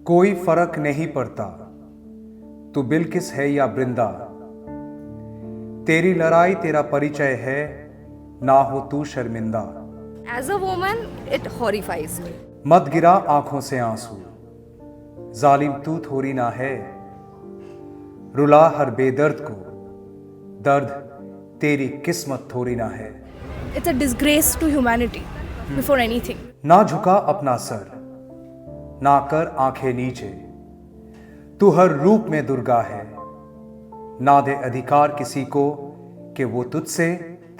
कोई फर्क नहीं पड़ता तू बिल्किस है या बृंदा, तेरी लड़ाई तेरा परिचय है, ना हो तू शर्मिंदा। As a woman, it horrifies me. मत गिरा आंखों से आंसू, जालिम तू थोड़ी ना है, रुला हर बेदर्द को, दर्द तेरी किस्मत थोड़ी ना है। It's a disgrace to humanity before anything. ना झुका अपना सर, ना कर आंखें नीचे, तू हर रूप में दुर्गा है, ना दे अधिकार किसी को कि वो तुझसे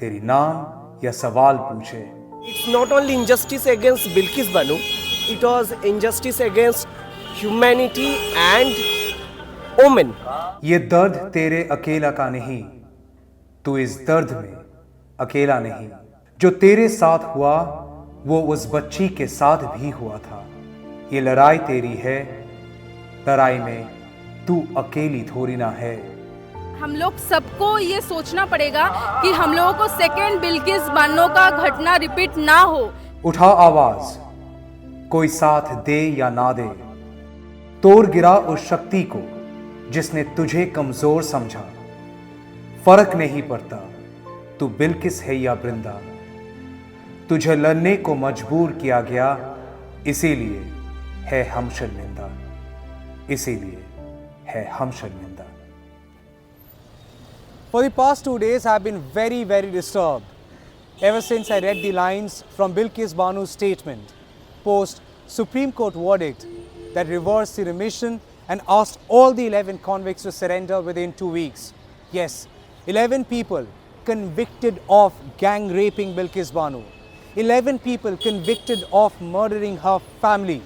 तेरी नाम या सवाल पूछे। It's not only injustice against Bilkis Bano, it was injustice against humanity and women. ये दर्द तेरे अकेला का नहीं, तू इस दर्द में अकेला नहीं। जो तेरे साथ हुआ वो उस बच्ची के साथ भी हुआ था। ये लड़ाई तेरी है, लड़ाई में तू अकेली थोड़ी ना है। हम लोग सबको ये सोचना पड़ेगा कि हम लोगों को सेकेंड बिल्किस बानो का घटना रिपीट ना हो। उठा आवाज, कोई साथ दे या ना दे, तोड़ गिरा उस शक्ति को जिसने तुझे कमजोर समझा। फर्क नहीं पड़ता तू बिल्किस है या बृंदा, तुझे लड़ने को मजबूर किया गया, इसीलिए है हम शर्मिंदा, इसीलिए है हम शर्मिंदा। For the past 2 days, I have been very disturbed ever since I read the lines from Bilkis Bano's statement post Supreme Court verdict that reversed the remission and asked all the 11 convicts to surrender within 2 weeks. Yes, 11 people convicted of gang raping Bilkis Bano. 11 people convicted of murdering her family.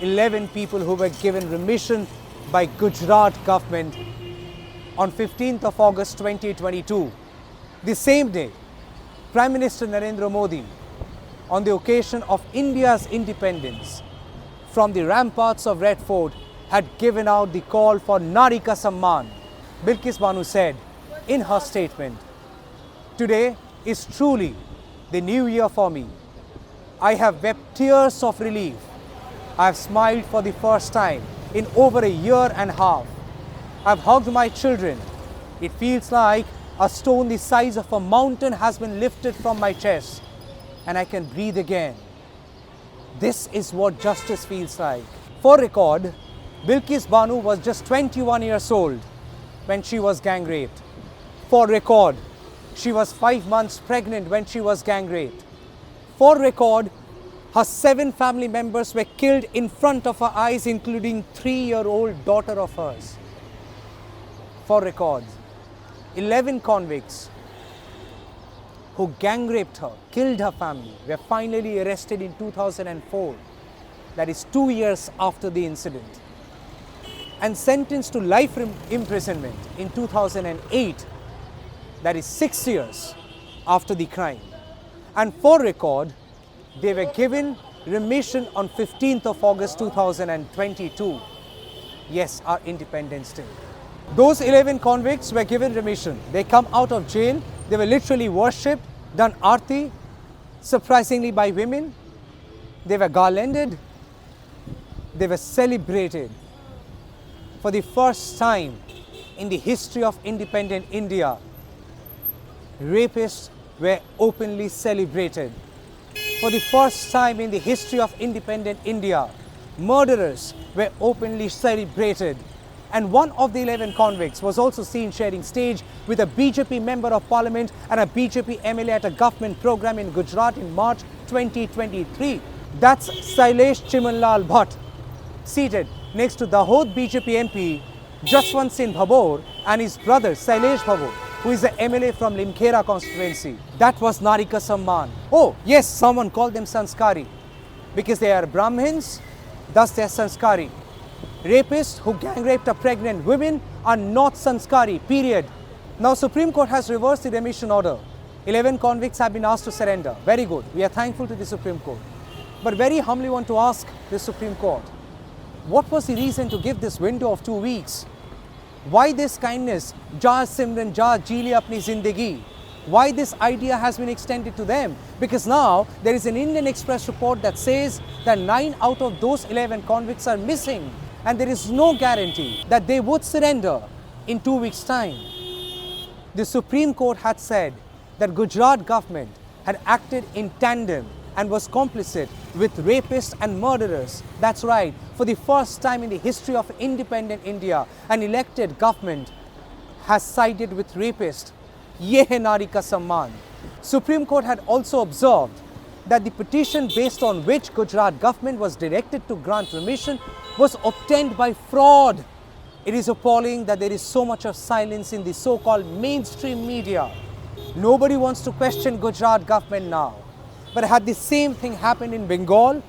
11 people who were given remission by Gujarat government on 15th of August 2022. The same day, Prime Minister Narendra Modi, on the occasion of India's independence from the ramparts of Red Fort, had given out the call for Nari Ka Samman. Bilkis Bano said in her statement, "Today is truly the new year for me. I have wept tears of relief. I have smiled for the first time in over a year and a half. I've hugged my children. It feels like a stone the size of a mountain has been lifted from my chest, and I can breathe again. This is what justice feels like." For record, Bilkis Bano was just 21 years old when she was gang raped. For record, she was 5 months pregnant when she was gang raped. For record, her 7 family members were killed in front of her eyes, including 3-year-old daughter of hers. For record, 11 convicts who gang raped her, killed her family, were finally arrested in 2004, that is 2 years after the incident, and sentenced to life imprisonment in 2008, that is 6 years after the crime. And for record, they were given remission on 15th of August 2022. Yes, our Independence Day. Those 11 convicts were given remission. They come out of jail. They were literally worshipped, done arti, surprisingly by women. They were garlanded. They were celebrated. For the first time in the history of independent India, rapists were openly celebrated. For the first time in the history of independent India, murderers were openly celebrated. And one of the 11 convicts was also seen sharing stage with a BJP member of parliament and a BJP MLA at a government program in Gujarat in March 2023. That's Sailesh Chimanlal Bhatt, seated next to Dahod BJP MP Jaswant Singh Bhabor and his brother Sailesh Bhabor, who is the MLA from Limkhera constituency. That was Nari Ka Samman. Oh yes, someone called them Sanskari because they are Brahmins, thus they are Sanskari. Rapists who gang raped a pregnant women are not Sanskari, period. Now Supreme Court has reversed the remission order. 11 convicts have been asked to surrender. Very good. We are thankful to the Supreme Court. But very humbly want to ask the Supreme Court, what was the reason to give this window of 2 weeks? Why this kindness? Ja Simran, ja ji le apni zindagi. why this idea has been extended to them. Because now there is an Indian Express report that says that 9 out of those 11 convicts are missing, and there is no guarantee that they would surrender in 2 weeks' time. The Supreme Court had said that Gujarat government had acted in tandem and was complicit with rapists and murderers. That's right, for the first time in the history of independent India, an elected government has sided with rapists. Ye hai nari ka samman. Supreme Court had also observed that the petition based on which Gujarat government was directed to grant remission was obtained by fraud. It is appalling that there is so much of silence in the so-called mainstream media. Nobody wants to question Gujarat government now. But had the same thing happened in Bengal,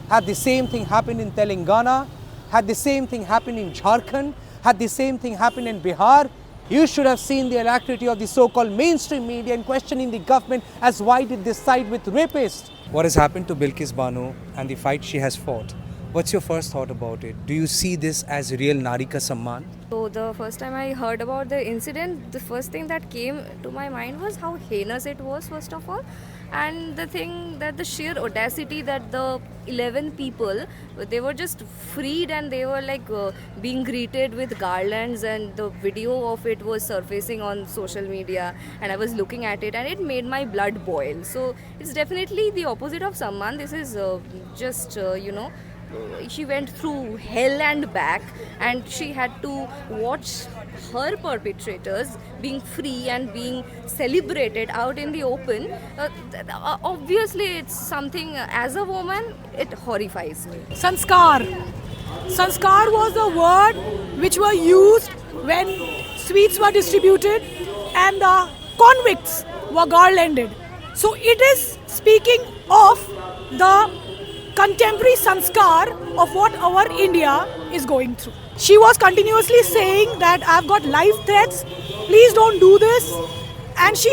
had the same thing happened in Telangana, had the same thing happened in Jharkhand, had the same thing happened in Bihar, you should have seen the alacrity of the so-called mainstream media in questioning the government as why did they side with rapists. What has happened to Bilkis Bano and the fight she has fought? What's your first thought about it? Do you see this as real Nari ka Samman? So the first time I heard about the incident, the first thing that came to my mind was how heinous it was, first of all. And the thing that the sheer audacity that the 11 people, they were just freed and they were like being greeted with garlands, and the video of it was surfacing on social media, and I was looking at it and it made my blood boil. So it's definitely the opposite of Samman. This is she went through hell and back, and she had to watch her perpetrators being free and being celebrated out in the open. Obviously it's something, as a woman, it horrifies me. Sanskar. Sanskar was the word which were used when sweets were distributed and the convicts were garlanded. So it is speaking of the contemporary sanskar of what our India is going through. She was continuously saying that I've got life threats, please don't do this. And she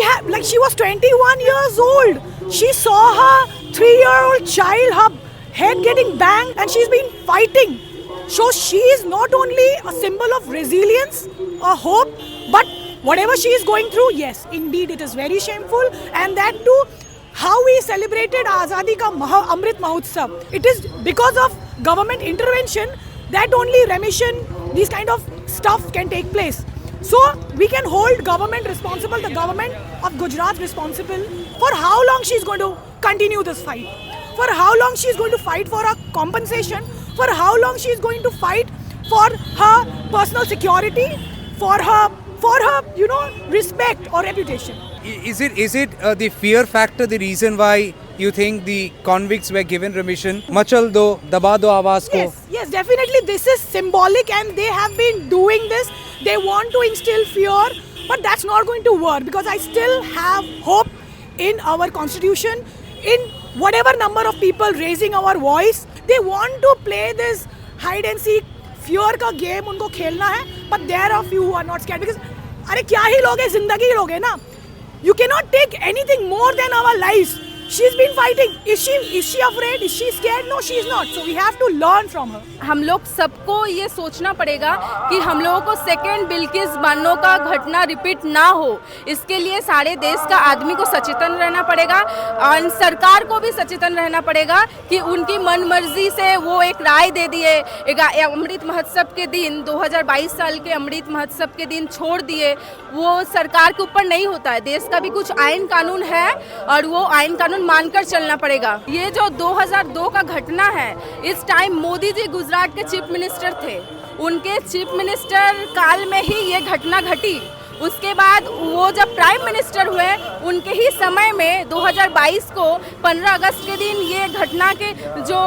was 21 years old. She saw her 3-year-old child, her head getting banged, and she's been fighting. So she is not only a symbol of resilience or hope, but whatever she is going through, yes, indeed it is very shameful. And that too, how we celebrated Azadi ka Amrit Mahotsav. It is because of government intervention that only remission, these kind of stuff can take place. So we can hold government responsible, the government of Gujarat responsible for how long she is going to continue this fight, for how long she is going to fight for a compensation, for how long she is going to fight for her personal security, for her respect or reputation. Is it the fear factor the reason why you think the convicts were given remission? Machal do, daba do awaaz ko. Yes, definitely this is symbolic, and they have been doing this. They want to instill fear, but that's not going to work, because I still have hope in our constitution, in whatever number of people raising our voice. They want to play this hide and seek fear ka game, unko khelna hai, but there are few who are not scared, because अरे क्या ही लोगे, जिंदगी ही लोगे ना. You cannot take anything more than our lives. She's been fighting. Is she afraid? Is she scared? No, she is not. So we have to learn from her. हम लोग सबको ये सोचना पड़ेगा कि हम लोगों को सेकेंड बिल्किस बानो का घटना रिपीट ना हो. इसके लिए सारे देश का आदमी को सचेतन रहना पड़ेगा, और सरकार को भी सचेतन रहना पड़ेगा कि उनकी मन मर्जी से वो एक राय दे दिए, एक अमृत महोत्सव के दिन 2022 साल के अमृत महोत्सव के दिन छोड़ दिए. वो सरकार के ऊपर नहीं होता है. देश का भी कुछ आयन कानून है और वो आयन कानून मानकर चलना पड़ेगा. ये जो 2002 का घटना है, इस टाइम मोदी जी गुजरात के चीफ मिनिस्टर थे. उनके चीफ मिनिस्टर काल में ही ये घटना घटी. उसके बाद वो जब प्राइम मिनिस्टर हुए, उनके ही समय में 2022 को 15 अगस्त के दिन ये घटना के जो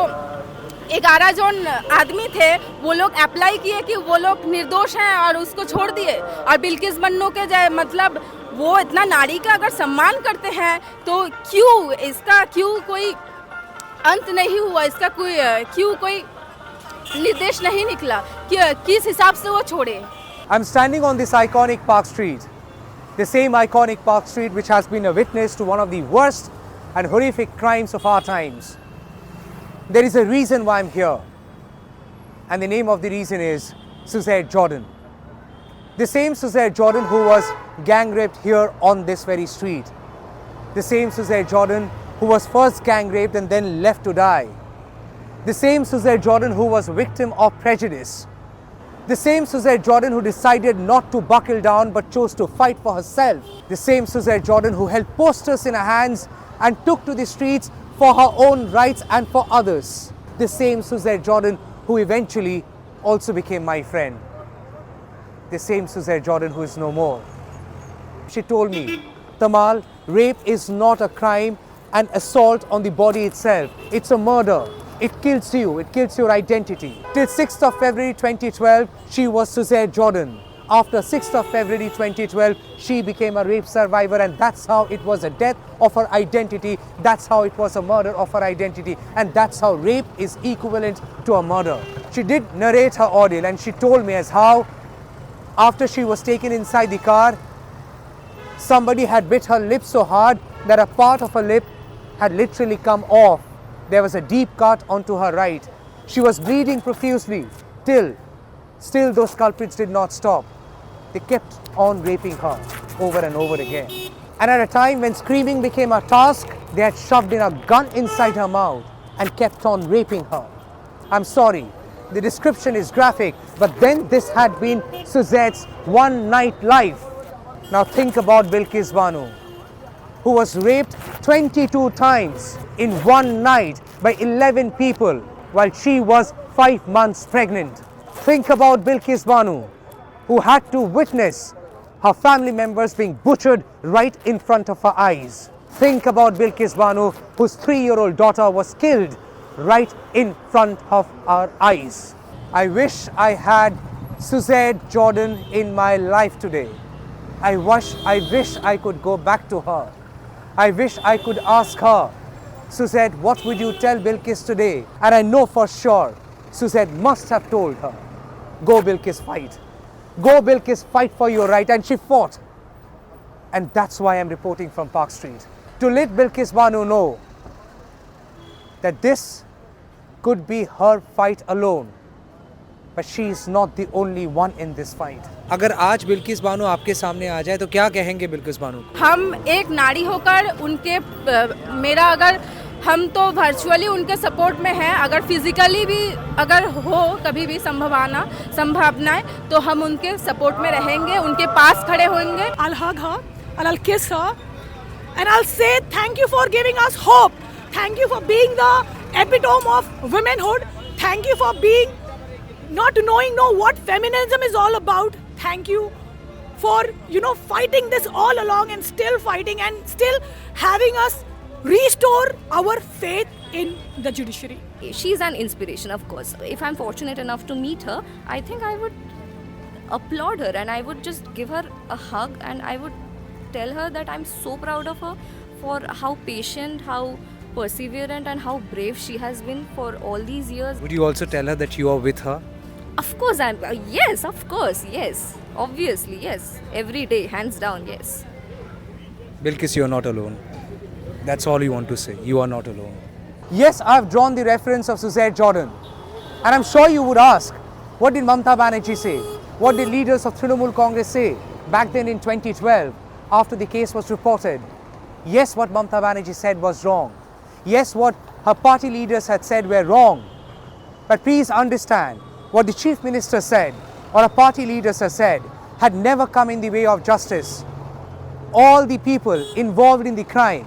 11 जन आदमी थे, वो लोग अप्लाई किए कि वो लोग निर्दोष हैं और उसको छोड़ दिए. और बिल्किस बन्नो के मतलब वो इतना नारी का अगर सम्मान करते हैं, तो क्यों कोई अंत नहीं हुआ, इसका क्यों कोई निर्देश नहीं निकला कि किस हिसाब से वो छोड़े. I'm standing on this iconic Park Street, the same iconic Park Street which has been a witness to one of the worst and horrific crimes of our times. There is a reason why I'm here, and the name of the reason is Suzette Jordan. The same Suzette Jordan who was gang raped here on this very street. The same Suzette Jordan who was first gang raped and then left to die. The same Suzette Jordan who was victim of prejudice. The same Suzette Jordan who decided not to buckle down but chose to fight for herself. The same Suzette Jordan who held posters in her hands and took to the streets for her own rights and for others. The same Suzette Jordan who eventually also became my friend. The same Suzette Jordan who is no more. She told me, Tamal, rape is not a crime and assault on the body itself. It's a murder. It kills you. It kills your identity. Till 6th of February 2012, she was Suzette Jordan. After 6th of February 2012, she became a rape survivor, and that's how it was a death of her identity. That's how it was a murder of her identity. And that's how rape is equivalent to a murder. She did narrate her ordeal, and she told me as how after she was taken inside the car, somebody had bit her lip so hard that a part of her lip had literally come off. There was a deep cut onto her right. She was bleeding profusely still those culprits did not stop. They kept on raping her over and over again. And at a time when screaming became a task, they had shoved in a gun inside her mouth and kept on raping her. I'm sorry, the description is graphic, but then this had been Suzette's one night life. Now think about Bilkis Bano, who was raped 22 times in one night by 11 people while she was 5 months pregnant. Think about Bilkis Bano, who had to witness her family members being butchered right in front of her eyes. Think about Bilkis Bano, whose 3-year-old daughter was killed right in front of our eyes. I wish I had Suzette Jordan in my life today. I wish I could go back to her. I wish I could ask her, Suzette, what would you tell Bilkis today? And I know for sure Suzette must have told her, go Bilkis, fight. Go Bilkis, fight for your right. And she fought. And that's why I'm reporting from Park Street. To let Bilkis Bano know that this could be her fight alone. But she is not the only one in this fight. अगर आज बिल्किस बानो आपके सामने आ जाए तो क्या कहेंगे बिल्किस बानो को? हम एक नारी होकर उनके मेरा अगर हम तो वर्चुअली उनके सपोर्ट में हैं, अगर फिजिकली भी अगर हो कभी भी संभावनाएं तो हम उनके सपोर्ट में रहेंगे, उनके पास खड़े होंगे. I'll hug her and I'll kiss her and I'll say thank you for giving us hope. Thank you for being the epitome of womanhood. Thank you for being not knowing what feminism is all about. Thank you for fighting this all along and still fighting and still having us restore our faith in the judiciary. She's an inspiration, of course. If I'm fortunate enough to meet her, I think I would applaud her and I would just give her a hug and I would tell her that I'm so proud of her for how patient, how perseverant and how brave she has been for all these years. Would you also tell her that you are with her? Of course, yes, of course, yes. Obviously, yes. Every day, hands down, yes. Bilkis, you are not alone. That's all you want to say. You are not alone. Yes, I've drawn the reference of Suzette Jordan. And I'm sure you would ask, what did Mamata Banerjee say? What did leaders of Trinamool Congress say back then in 2012 after the case was reported? Yes, what Mamata Banerjee said was wrong. Yes, what her party leaders had said were wrong. But please understand, what the Chief Minister said or a party leaders have said had never come in the way of justice. All the people involved in the crime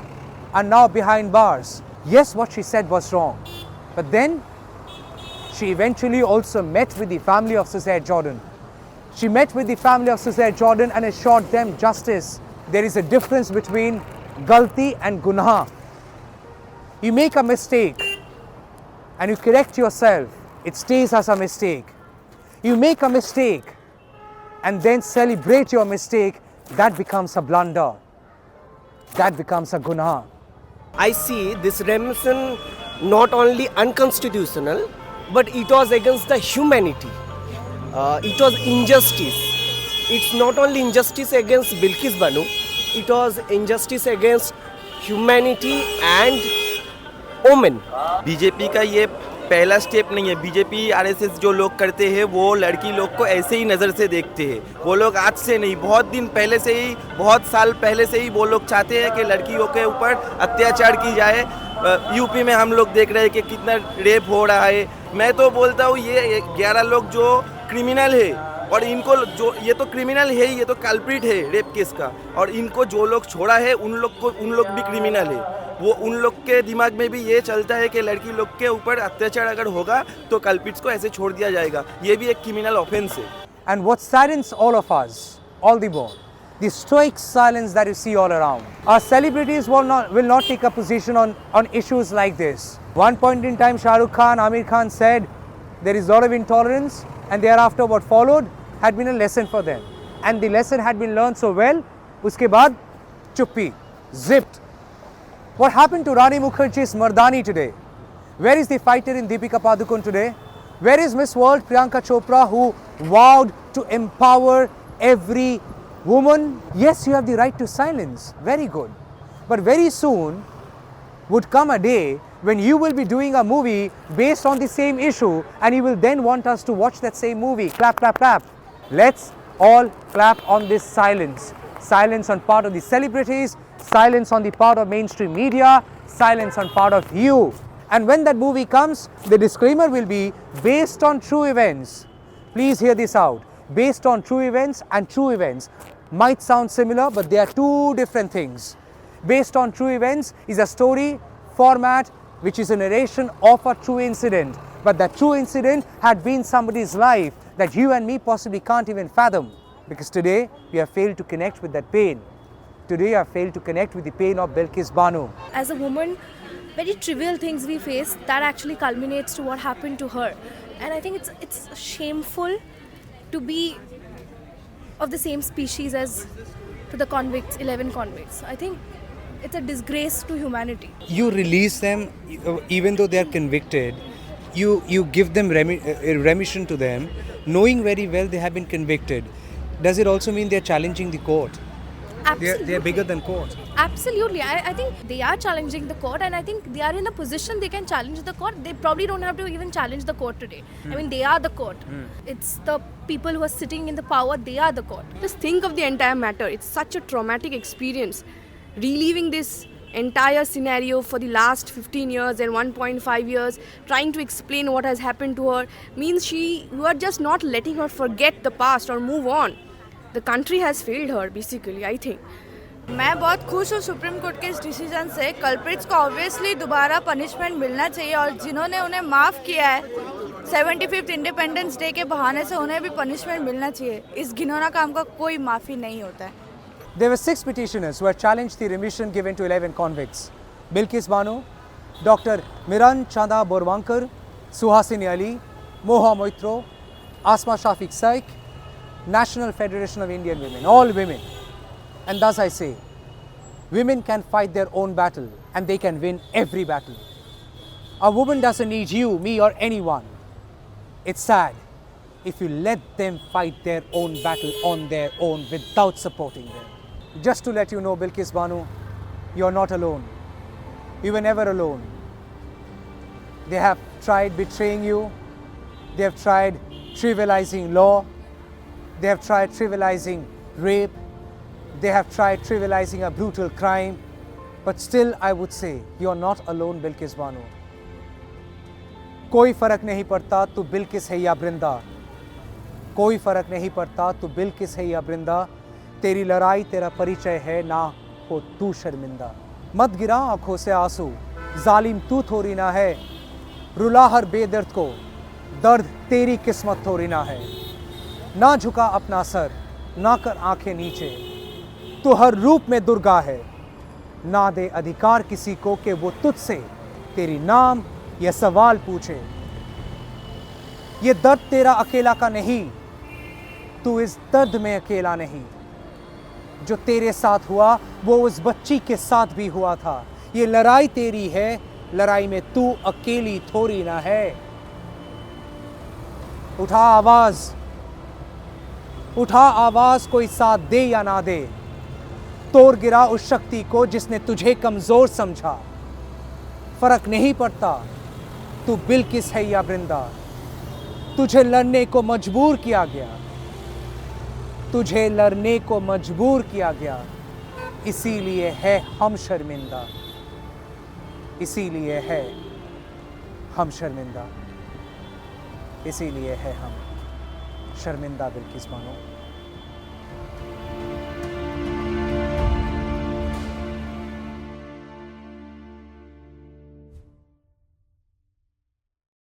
are now behind bars. Yes, what she said was wrong. But then she eventually also met with the family of Suzette Jordan. She met with the family of Suzette Jordan and assured them justice. There is a difference between galti and gunah. You make a mistake and you correct yourself, it stays as a mistake. You make a mistake and then celebrate your mistake, that becomes a blunder. That becomes a gunah. I see this remission not only unconstitutional, but it was against the humanity. It was injustice. It's not only injustice against Bilkis Bano, it was injustice against humanity and women. BJP का ये पहला step नहीं है। BJP RSS जो लोग करते हैं वो लड़की लोग को ऐसे ही नज़र से देखते हैं। वो लोग आज से नहीं, बहुत दिन पहले से ही, बहुत साल पहले से ही वो लोग चाहते हैं कि लड़कियों के ऊपर अत्याचार की जाए। यूपी में हम लोग देख रहे हैं कि कितना रेप हो रहा है। मैं तो बोलता हूँ ये 11 लोग जो क्रिमिनल है, और इनको जो, ये तो क्रिमिनल है, ये तो कल्प्रिट है रेप केस का, और इनको जो लोग छोड़ा है उन लोग भी क्रिमिनल है। वो उन लोग के दिमाग में भी ये चलता है कि लड़की लोग के ऊपर अत्याचार अगर होगा तो कल्प्रिट्स को ऐसे छोड़ दिया जाएगा। ये भी एक क्रिमिनल ऑफेंस है। And what saddens all of us, all the more, the stoic silence that you see all around. Our celebrities will not take a position on issues like this. One point in time, Shah Rukh Khan, Amir Khan said there is a lot of intolerance, and thereafter what followed had been a lesson for them. And the lesson had been learned so well, uske baad, chuppi, zipped. What happened to Rani Mukherjee's Mardani today? Where is the fighter in Deepika Padukone today? Where is Miss World Priyanka Chopra, who vowed to empower every woman? Yes, you have the right to silence. Very good. But very soon would come a day when you will be doing a movie based on the same issue, and you will then want us to watch that same movie. Clap, clap, clap. Let's all clap on this silence. Silence on part of the celebrities, silence on the part of mainstream media, silence on part of you. And when that movie comes, the disclaimer will be based on true events. Please hear this out. Based on true events, and true events might sound similar, but they are two different things. Based on true events is a story format which is a narration of a true incident. But that true incident had been somebody's life that you and me possibly can't even fathom. Because today we have failed to connect with that pain. Today we have failed to connect with the pain of Bilkis Bano. As a woman, very trivial things we face that actually culminates to what happened to her. And I think it's shameful to be of the same species as to the convicts, 11 convicts. I think it's a disgrace to humanity. You release them even though they are convicted. You give them remission to them, knowing very well they have been convicted. Does it also mean they are challenging the court? Absolutely. They are bigger than court. Absolutely. I think they are challenging the court, and I think they are in a position they can challenge the court. They probably don't have to even challenge the court today. I mean, they are the court. It's the people who are sitting in the power, they are the court. Just think of the entire matter. It's such a traumatic experience. Reliving this entire scenario for the last 15 years and 1.5 years, trying to explain what has happened to her, means you are just not letting her forget the past or move on. The country has failed her, basically, I think. मैं बहुत खुश हूँ supreme court के इस decision से। Culprits को obviously दोबारा punishment मिलना चाहिए, और जिन्होंने उन्हें माफ़ किया है 75th इंडिपेंडेंस डे के बहाने से, उन्हें भी पनिशमेंट मिलना चाहिए। इस घिनौना काम का कोई माफ़ी नहीं होता है। There were 6 petitioners who had challenged the remission given to 11 convicts. Bilkis Bano, Dr. Miran Chanda Borwankar, Suhasini Ali, Moha Moitro, Asma Shafiq Saik, National Federation of Indian Women, all women. And thus I say, women can fight their own battle, and they can win every battle. A woman doesn't need you, me, or anyone. It's sad if you let them fight their own battle on their own without supporting them. Just to let you know, Bilkis Bano, you're not alone. You were never alone. They have tried betraying you. They have tried trivializing law. They have tried trivializing rape. They have tried trivializing a brutal crime. But still, I would say, you're not alone, Bilkis Bano. कोई फर्क नहीं पड़ता तू बिल्किस है या बृंदा, कोई फर्क नहीं पड़ता तू बिल्किस है या बृंदा, तेरी लड़ाई तेरा परिचय है, ना हो तू शर्मिंदा। मत गिरा आंखों से आंसू, जालिम तू थोड़ी ना है, रुला हर बेदर्द को, दर्द तेरी किस्मत थोड़ी ना है। ना झुका अपना सर, ना कर आंखें नीचे, तू हर रूप में दुर्गा है, ना दे अधिकार किसी को कि वो तुझसे तेरी नाम या सवाल पूछे। ये दर्द तेरा अकेला का नहीं, तू इस दर्द में अकेला नहीं, जो तेरे साथ हुआ वो उस बच्ची के साथ भी हुआ था। ये लड़ाई तेरी है, लड़ाई में तू अकेली थोड़ी ना है। उठा आवाज, उठा आवाज, कोई साथ दे या ना दे, तोड़ गिरा उस शक्ति को जिसने तुझे कमजोर समझा। फर्क नहीं पड़ता तू बिल्किस है या वृंदा, तुझे लड़ने को मजबूर किया गया, तुझे लड़ने को मजबूर किया गया, इसीलिए है हम शर्मिंदा, इसीलिए है हम शर्मिंदा, इसीलिए है हम शर्मिंदा बिल्किस बानो।